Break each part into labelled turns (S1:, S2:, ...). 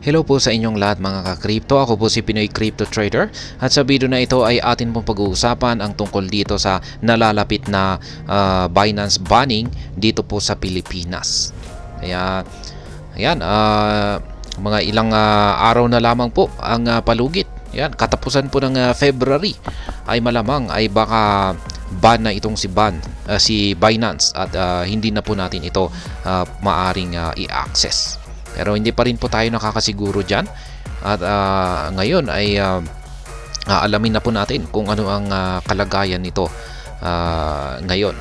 S1: Hello po sa inyong lahat mga ka-crypto. Ako po si Pinoy Crypto Trader at sa video na ito ay atin pong pag-uusapan ang tungkol dito sa nalalapit na Binance banning dito po sa Pilipinas. Kaya ayan, mga ilang araw na lamang po ang palugit. Ayan, katapusan po ng February ay malamang ay baka ban na itong si Binance at hindi na po natin ito maaring i-access. Pero hindi pa rin po tayo nakakasiguro dyan. At ngayon ay alamin na po natin kung ano ang kalagayan nito ngayon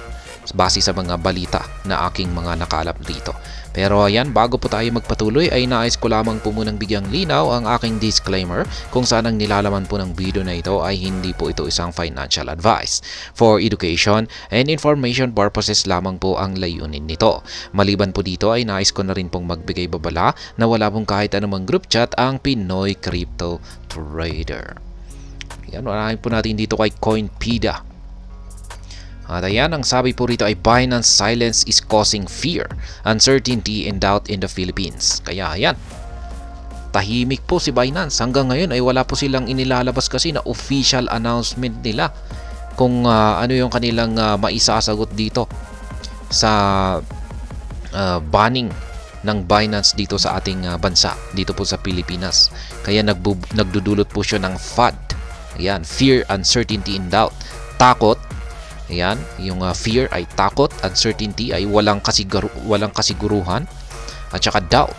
S1: base sa mga balita na aking mga nakaalap dito. Pero ayan, bago po tayo magpatuloy ay nais ko lamang po munang bigyang linaw ang aking disclaimer kung saan ang nilalaman po ng video na ito ay hindi po ito isang financial advice. For education and information purposes lamang po ang layunin nito. Maliban po dito ay nais ko na rin pong magbigay babala na wala pong kahit anumang group chat ang Pinoy Crypto Trader. Yan, unahin po natin dito kay Coinpedia. At ayan, ang sabi po rito ay Binance silence is causing fear, uncertainty and doubt in the Philippines. Kaya ayan, tahimik po si Binance. Hanggang ngayon ay wala po silang inilalabas kasi na official announcement nila kung ano yung kanilang maisasagot dito sa banning ng Binance dito sa ating bansa, dito po sa Pilipinas. Kaya nagdudulot po siya ng FUD. Ayan, fear, uncertainty and doubt. Takot. Ayan, yung fear ay takot, uncertainty ay walang kasiguruhan, at saka doubt.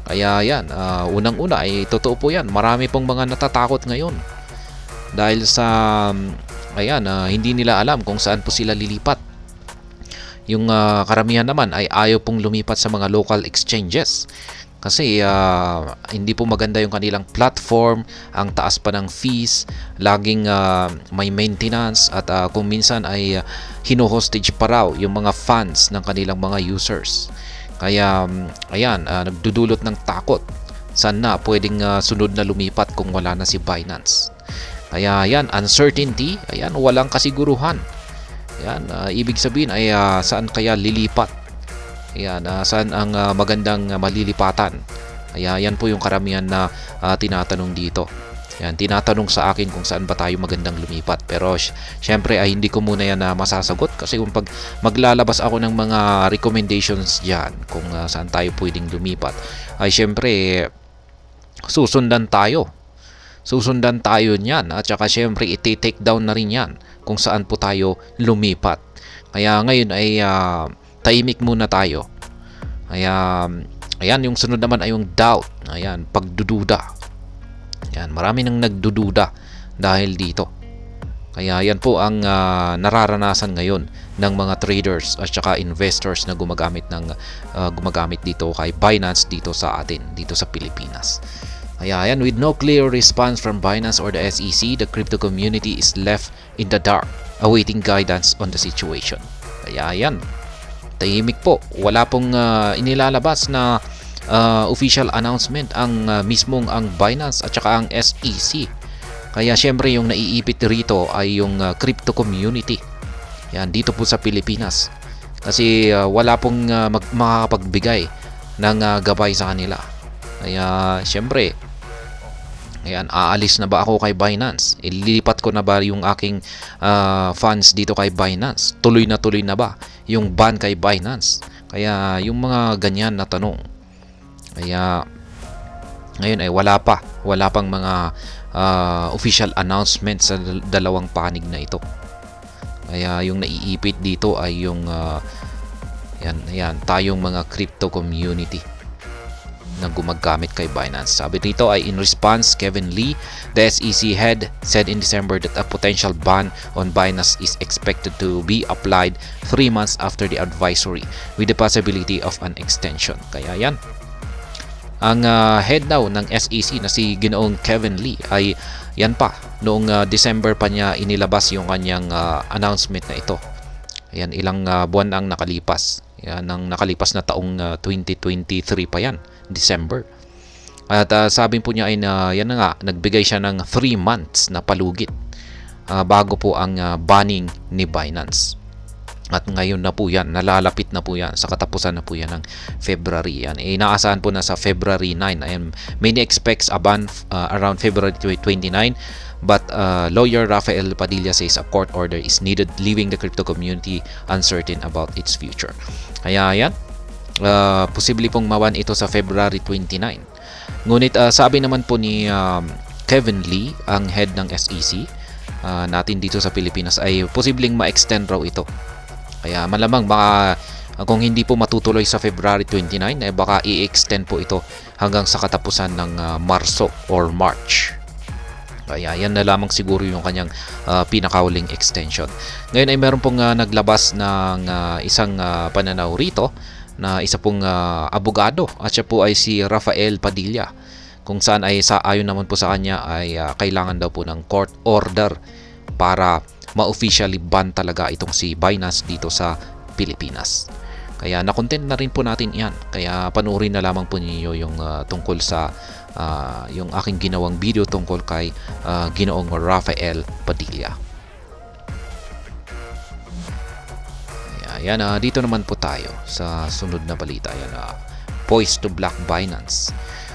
S1: Kaya yan, unang-una ay totoo po yan. Marami pong mga natatakot ngayon dahil sa ayan, hindi nila alam kung saan po sila lilipat. Yung karamihan naman ay ayaw pong lumipat sa mga local exchanges kasi hindi po maganda yung kanilang platform, ang taas pa ng fees, laging may maintenance at kung minsan ay hino-hostage pa raw yung mga funds ng kanilang mga users. Kaya ayan, nagdudulot ng takot. Sana pwedeng sunod na lumipat kung wala na si Binance. Kaya ayan, uncertainty, ayan, walang kasiguruhan. Ayan, ibig sabihin ay saan kaya lilipat? Ayan, saan ang magandang malilipatan? Ayan po yung karamihan na tinatanong dito. Ayan, tinatanong sa akin kung saan ba tayo magandang lumipat. Pero syempre ay hindi ko muna yan masasagot kasi kung pag maglalabas ako ng mga recommendations dyan kung saan tayo pwedeng lumipat, ay syempre susundan tayo. Susundan tayo niyan at saka syempre iti-take down na rin yan kung saan po tayo lumipat. Kaya ngayon ay tahimik muna tayo. Ayan, yung sunod naman ay yung doubt. Ayan, pagdududa. Ayan, marami nang nagdududa dahil dito. Kaya yan po ang nararanasan ngayon ng mga traders at saka investors na gumagamit dito kay Binance dito sa atin, dito sa Pilipinas. Kaya ayan, with no clear response from Binance or the SEC, the crypto community is left in the dark, awaiting guidance on the situation. Kaya ayan, tahimik po. Wala pong inilalabas na official announcement ang mismong ang Binance at saka ang SEC. Kaya syempre yung naiipit rito ay yung crypto community. Yan, dito po sa Pilipinas. Kasi wala pong makakapagbigay ng gabay sa kanila. Kaya syempre, ayan, aalis na ba ako kay Binance? Ililipat ko na ba yung aking funds dito kay Binance? Tuloy na ba yung ban kay Binance? Kaya yung mga ganyan na tanong. Kaya ngayon ay wala pang mga official announcement sa dalawang panig na ito. Kaya yung naiipit dito ay yung yan, tayong mga crypto community na gumagamit kay Binance. Sabi dito ay in response, Kevin Lee, the SEC head, said in December that a potential ban on Binance is expected to be applied 3 months after the advisory with the possibility of an extension. Kaya yan, ang head daw ng SEC na si Ginoong Kevin Lee ay yan pa, noong December pa niya inilabas yung kanyang announcement na ito. Ayan, ilang buwan ang nakalipas. Yan, ang nakalipas na taong 2023 pa yan, December. At sabi po niya ay yan na nga, nagbigay siya ng 3 months na palugit bago po ang banning ni Binance. At ngayon na po yan, nalalapit na po yan, sa katapusan na po yan ng February. Yan, inaasahan po na sa February 9. Ayan, many expects a ban around February 29. But lawyer Rafael Padilla says a court order is needed, leaving the crypto community uncertain about its future. Kaya yan, posible pong mawan ito sa February 29. Ngunit sabi naman po ni Kevin Lee, ang head ng SEC natin dito sa Pilipinas, ay posibleng ma-extend raw ito. Kaya malamang baka kung hindi po matutuloy sa February 29, baka i-extend po ito hanggang sa katapusan ng Marso or March. Kaya yan na lamang siguro yung kanyang pinakauling extension. Ngayon ay meron pong naglabas ng isang pananaw rito na isa pong abogado, at siya po ay si Rafael Padilla, kung saan ay ayon naman po sa kanya ay kailangan daw po ng court order para ma-officially ban talaga itong si Binance dito sa Pilipinas. Kaya na-content na rin po natin yan. Kaya panoorin na lamang po ninyo yung tungkol sa yung aking ginawang video tungkol kay Ginoong Rafael Padilla. Ayan, dito naman po tayo sa sunod na balita. Ayan, poised to block Binance.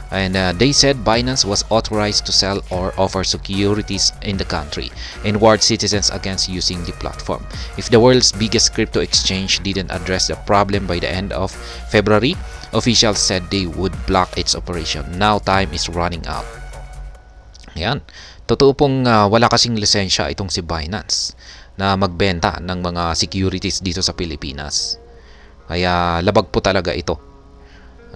S1: And they said Binance was authorized to sell or offer securities in the country and warned citizens against using the platform. If the world's biggest crypto exchange didn't address the problem by the end of February, officials said they would block its operation. Now time is running out. Ayan. Totoo pong wala kasing lisensya itong si Binance na magbenta ng mga securities dito sa Pilipinas. Kaya labag po talaga ito.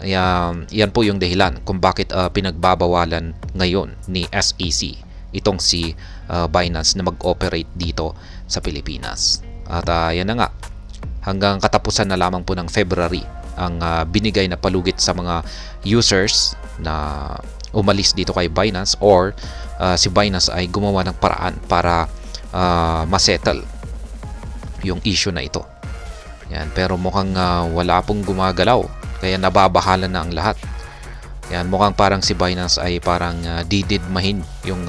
S1: Yan po yung dahilan kung bakit pinagbabawalan ngayon ni SEC itong si Binance na mag-operate dito sa Pilipinas. At yan na nga, hanggang katapusan na lamang po ng February ang binigay na palugit sa mga users na umalis dito kay Binance, or si Binance ay gumawa ng paraan para masettle yung issue na ito. Yan, pero mukhang wala pong gumagalaw. Kaya nababahala na ang lahat. Yan, mukhang parang si Binance ay parang dididmahin yung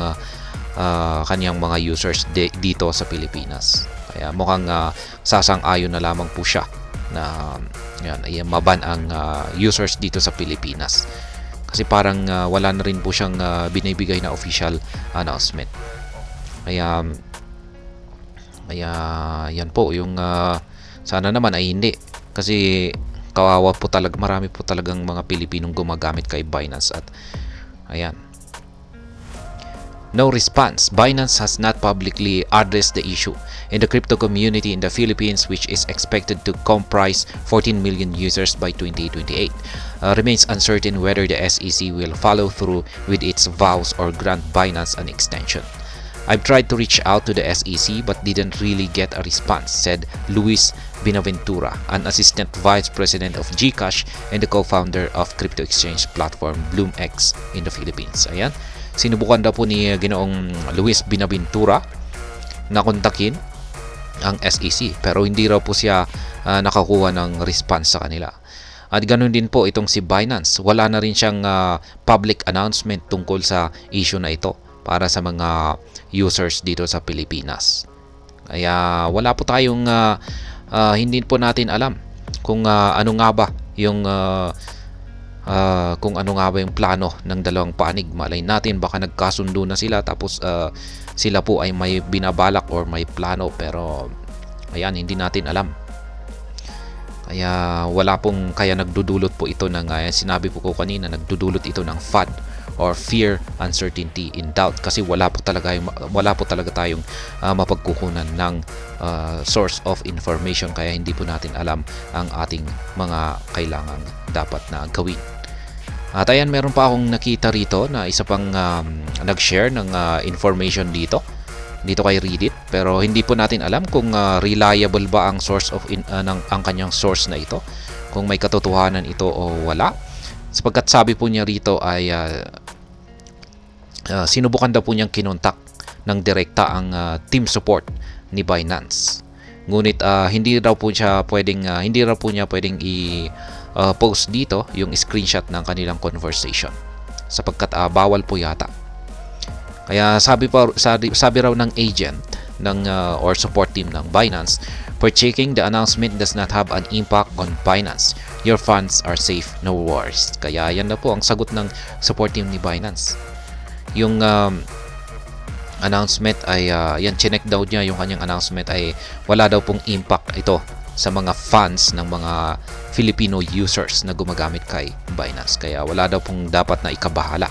S1: kanyang mga users dito sa Pilipinas. Kaya mukhang sasang-ayon na lamang po siya na yan, maban ang users dito sa Pilipinas. Kasi parang wala na rin po siyang binibigay na official announcement. Kaya yan po yung sana naman ay hindi. Kasi kawawa po talaga, marami po talagang mga Pilipinong gumagamit kay Binance. At ayan, no response. Binance has not publicly addressed the issue in the crypto community in the Philippines, which is expected to comprise 14 million users by 2028. Remains uncertain whether the SEC will follow through with its vows or grant Binance an extension. I've tried to reach out to the SEC but didn't really get a response, said Luis Binaventura, an assistant vice president of GCash and the co-founder of crypto exchange platform BloomX in the Philippines. Ayan, sinubukan daw po ni Ginoong Luis Binaventura na kontakin ang SEC, pero hindi raw po siya nakakuha ng response sa kanila. At ganoon din po itong si Binance, wala na rin siyang public announcement tungkol sa issue na ito para sa mga users dito sa Pilipinas. Kaya wala po tayong hindi po natin alam kung ano nga ba yung plano ng dalawang panig. Malay natin baka nagkasundo na sila, tapos sila po ay may binabalak or may plano, pero ayan, hindi natin alam. Kaya kaya nagdudulot po ito ng sinabi po ko kanina, nagdudulot ito ng FUD or fear, uncertainty, in doubt, kasi wala po talaga tayong mapagkukunan ng source of information, kaya hindi po natin alam ang ating mga kailangang dapat na gawin. At ayan, meron pa akong nakita rito na isa pang nag-share ng information dito kay Reddit, pero hindi po natin alam kung reliable ba ang source of ang kanyang source na ito, kung may katotohanan ito o wala. Sapagkat sabi po niya rito ay sinubukan daw po niyang kinontak ng direkta ang team support ni Binance. Ngunit hindi raw po niya pwedeng i-post dito yung screenshot ng kanilang conversation, sapagkat bawal po yata. Kaya sabi raw ng agent ng or support team ng Binance, For checking, the announcement does not have an impact on Binance. Your funds are safe, no worries. Kaya yan na po ang sagot ng support team ni Binance. Yung announcement ay yan, chinek daw niya yung kanyang announcement ay wala daw pong impact ito sa mga funds ng mga Filipino users na gumagamit kay Binance. Kaya wala daw pong dapat na ikabahala.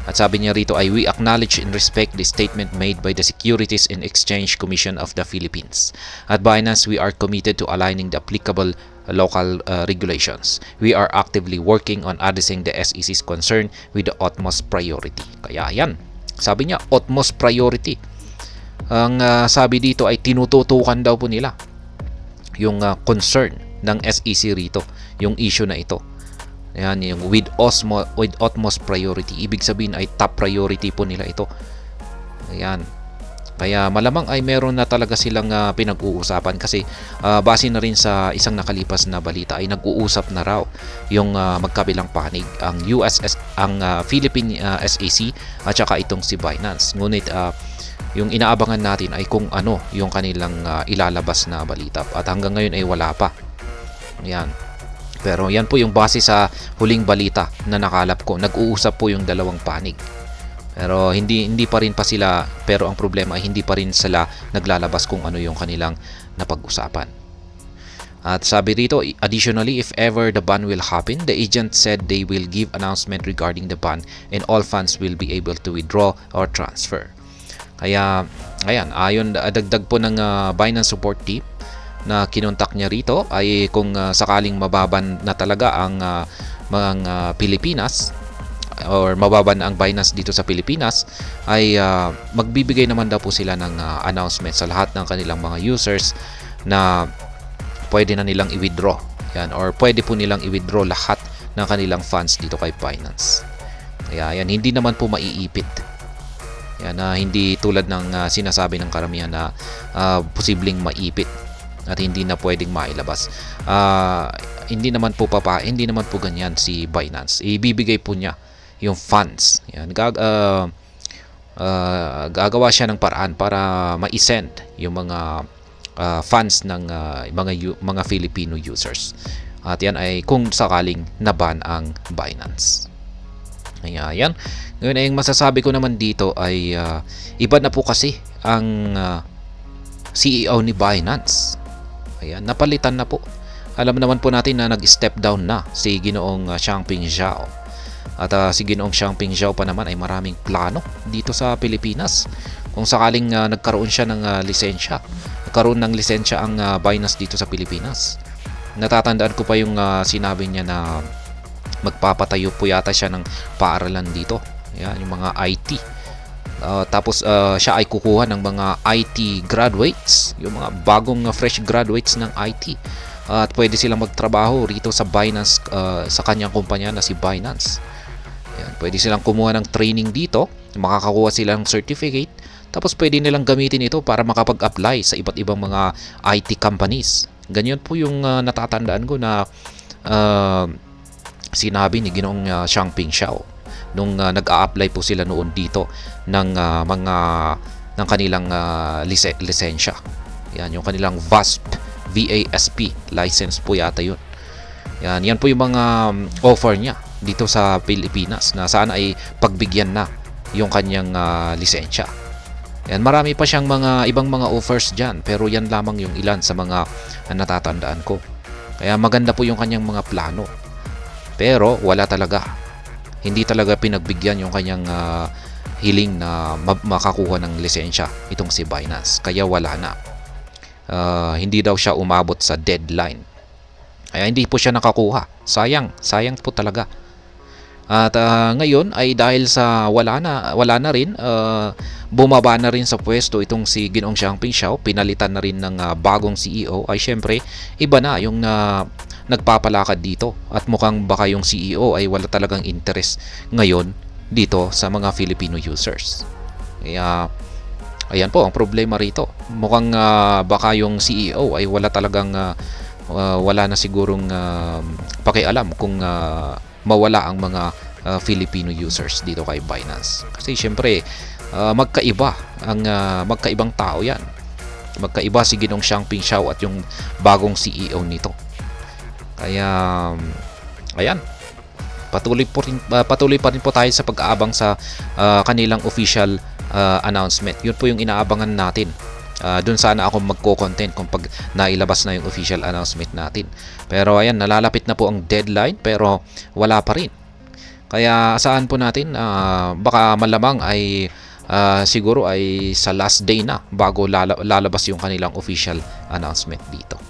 S1: At sabi niya rito ay, we acknowledge and respect the statement made by the Securities and Exchange Commission of the Philippines. At Binance, we are committed to aligning the applicable local regulations. We are actively working on addressing the SEC's concern with the utmost priority. Kaya yan, sabi niya, utmost priority. Ang sabi dito ay tinututukan daw po nila yung concern ng SEC rito, yung issue na ito. Ayan, yung with utmost priority. Ibig sabihin ay top priority po nila ito. Ayan. Kaya malamang ay meron na talaga silang pinag-uusapan kasi base na rin sa isang nakalipas na balita ay nag-uusap na raw yung magkabilang panig ang Philippine SEC at saka itong si Binance. Ngunit yung inaabangan natin ay kung ano yung kanilang ilalabas na balita at hanggang ngayon ay wala pa. Ayan. Pero yan po yung base sa huling balita na nakalap ko. Nag-uusap po yung dalawang panig. Pero hindi pa rin pa sila, pero ang problema ay hindi pa rin sila naglalabas kung ano yung kanilang napag-usapan. At sabi rito, additionally, if ever the ban will happen, the agent said they will give announcement regarding the ban and all funds will be able to withdraw or transfer. Kaya, ayan, ayon dagdag po ng Binance support team na kinontak niya rito ay kung sakaling mababan na talaga ang mga Pilipinas or mababan na ang Binance dito sa Pilipinas ay magbibigay naman daw po sila ng announcement sa lahat ng kanilang mga users na pwede na nilang i-withdraw. Yan, or pwede po nilang i-withdraw lahat ng kanilang funds dito kay Binance. Kaya yan, hindi naman po maiipit. Yan, hindi tulad ng sinasabi ng karamihan na posibleng maipit at hindi na pwedeng mailabas. Hindi naman po ganyan si Binance. Ibibigay po niya yung funds. Yan, gagawa siya ng paraan para ma-send yung mga funds ng mga Filipino users. At yan ay kung sakaling naban ang Binance. Ayan. Ngayon ay yung masasabi ko naman dito ay iba na po kasi ang CEO ni Binance. Ayan, napalitan na po. Alam naman po natin na nag-step down na si Ginoong Changpeng Zhao. At si Ginoong Changpeng Zhao pa naman ay maraming plano dito sa Pilipinas. Kung sakaling nagkaroon siya ng lisensya, ang Binance dito sa Pilipinas. Natatandaan ko pa yung sinabi niya na magpapatayo po yata siya ng paaralan dito. Ayan, yung mga IT. Tapos siya ay kukuha ng mga IT graduates, yung mga bagong fresh graduates ng IT. At pwede silang magtrabaho rito sa Binance, sa kanyang kumpanya na si Binance. Ayan, pwede silang kumuha ng training dito, makakakuha sila ng certificate, tapos pwede nilang gamitin ito para makapag-apply sa iba't ibang mga IT companies. Ganyan po yung natatandaan ko na sinabi ni Ginoong Changpeng Zhao nung nag-a-apply po sila noon dito ng kanilang lisensya. Yan, yung kanilang VASP license po yata yun. Yan po yung mga offer niya dito sa Pilipinas na sana ay pagbigyan na yung kanyang lisensya. Yan, marami pa siyang ibang mga offers dyan, pero yan lamang yung ilan sa mga natatandaan ko. Kaya maganda po yung kanyang mga plano. Pero wala talaga. Hindi talaga pinagbigyan yung kanyang hiling na makakuha ng lisensya itong si Binance. Kaya wala na. Hindi daw siya umabot sa deadline. Kaya hindi po siya nakakuha. Sayang po talaga. At ngayon ay dahil sa wala na rin, bumaba na rin sa pwesto itong si Ginoong Changpeng Zhao, pinalitan na rin ng bagong CEO, ay syempre iba na yung nagpapalakad dito at mukhang baka yung CEO ay wala talagang interest ngayon dito sa mga Filipino users. Kaya ayan po ang problema rito. Mukhang baka yung CEO ay wala talagang wala na sigurong pakialam kung mawala ang mga Filipino users dito kay Binance. Kasi syempre magkaibang tao yan. Magkaiba si Ginong Xiangping Xiao at yung bagong CEO nito. Kaya ayan, patuloy pa rin po tayo sa pag-aabang sa kanilang official announcement. Yun po yung inaabangan natin. Doon sana ako magko-content kung pag nailabas na yung official announcement natin. Pero ayan, nalalapit na po ang deadline pero wala pa rin. Kaya asahan po natin baka malamang ay siguro ay sa last day na bago lalabas yung kanilang official announcement dito.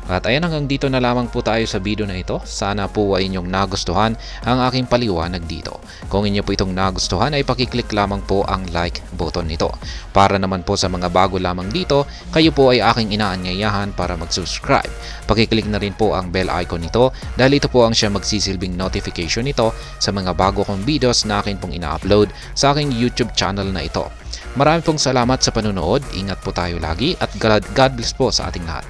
S1: At ayan, hanggang dito na lamang po tayo sa video na ito. Sana po ay inyong nagustuhan ang aking paliwanag dito. Kung inyo po itong nagustuhan ay pakiclick lamang po ang like button nito. Para naman po sa mga bago lamang dito, kayo po ay aking inaanyayahan para mag-subscribe. Pakiclick na rin po ang bell icon nito dahil ito po ang siya magsisilbing notification nito sa mga bago kong videos na akin pong ina-upload sa aking YouTube channel na ito. Marami pong salamat sa panonood. Ingat po tayo lagi at God bless po sa ating lahat.